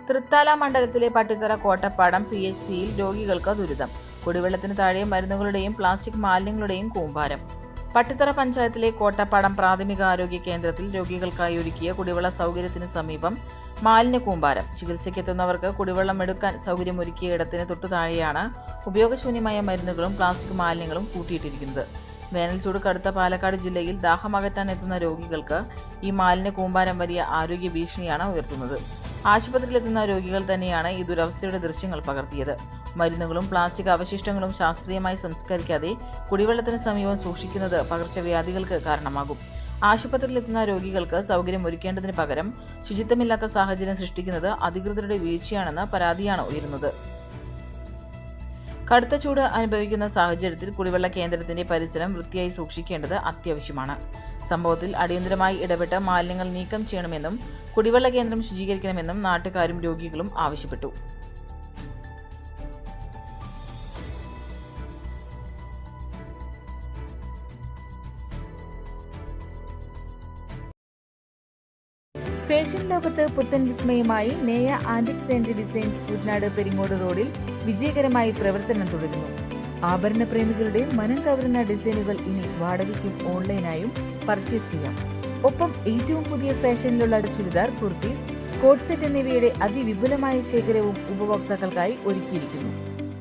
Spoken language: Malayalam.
തൃത്താല മണ്ഡലത്തിലെ പട്ടിത്തറ കോട്ടപ്പാടം PHCയിൽ രോഗികൾക്ക് ദുരിതം. കുടിവെള്ളത്തിന് താഴെ മരുന്നുകളുടെയും പ്ലാസ്റ്റിക് മാലിന്യങ്ങളുടെയും കൂമ്പാരം. പട്ടിത്തറ പഞ്ചായത്തിലെ കോട്ടപ്പാടം പ്രാഥമിക ആരോഗ്യ കേന്ദ്രത്തിൽ രോഗികൾക്കായി ഒരുക്കിയ കുടിവെള്ള സൗകര്യത്തിന് സമീപം മാലിന്യ കൂമ്പാരം. ചികിത്സയ്ക്കെത്തുന്നവർക്ക് കുടിവെള്ളം എടുക്കാൻ സൗകര്യമൊരുക്കിയ ഇടത്തിന് തൊട്ടുതാഴെയാണ് ഉപയോഗശൂന്യമായ മരുന്നുകളും പ്ലാസ്റ്റിക് മാലിന്യങ്ങളും കൂട്ടിയിട്ടിരിക്കുന്നത്. വേനൽ ചൂട് കടുത്ത പാലക്കാട് ജില്ലയിൽ ദാഹമകറ്റാൻ എത്തുന്ന രോഗികൾക്ക് ഈ മാലിന്യ കൂമ്പാരം വലിയ ആരോഗ്യ ഭീഷണിയാണ് ഉയർത്തുന്നത്. ആശുപത്രിയിലെത്തുന്ന രോഗികൾ തന്നെയാണ് ഈ ദുരവസ്ഥയുടെ ദൃശ്യങ്ങൾ പകർത്തിയത്. മരുന്നുകളും പ്ലാസ്റ്റിക് അവശിഷ്ടങ്ങളും ശാസ്ത്രീയമായി സംസ്കരിക്കാതെ കുടിവെള്ളത്തിന് സമീപം സൂക്ഷിക്കുന്നത് പകർച്ചവ്യാധികൾക്ക് കാരണമാകും. ആശുപത്രിയിലെത്തുന്ന രോഗികൾക്ക് സൗകര്യം ഒരുക്കേണ്ടതിന് പകരം ശുചിത്വമില്ലാത്ത സാഹചര്യം സൃഷ്ടിക്കുന്നത് അധികൃതരുടെ വീഴ്ചയാണെന്ന് പരാതിയാണ് ഉയരുന്നത്. കടുത്ത ചൂട് അനുഭവിക്കുന്ന സാഹചര്യത്തിൽ കുടിവെള്ള കേന്ദ്രത്തിന്റെ പരിസരം വൃത്തിയായി സൂക്ഷിക്കേണ്ടത് അത്യാവശ്യമാണ്. സംഭവത്തിൽ അടിയന്തരമായി ഇടപെട്ട് മാലിന്യങ്ങൾ നീക്കം ചെയ്യണമെന്നും കുടിവെള്ള കേന്ദ്രം ശുചീകരിക്കണമെന്നും നാട്ടുകാരും രോഗികളും ആവശ്യപ്പെട്ടു. ഫാഷൻ ലോകത്ത് പുത്തൻ വിസ്മയമായി Neya antiques and designs Kuttanad Peringode റോഡിൽ വിജയകരമായി പ്രവർത്തനം തുടരുന്നു. ആഭരണ പ്രേമികളുടെ മനം കവരുന്ന ഡിസൈനുകൾ ഇനി വാടകയ്ക്കും ഓൺലൈനായും പർച്ചേസ് ചെയ്യാം. ഒപ്പം ഏറ്റവും പുതിയ ഫാഷനിലുള്ള ചുരിദാർ, കുർത്തീസ്, കോട്ട് സെറ്റ് എന്നിവയുടെ അതിവിപുലമായ ശേഖരവും ഉപഭോക്താക്കൾക്കായി ഒരുക്കിയിരിക്കുന്നു.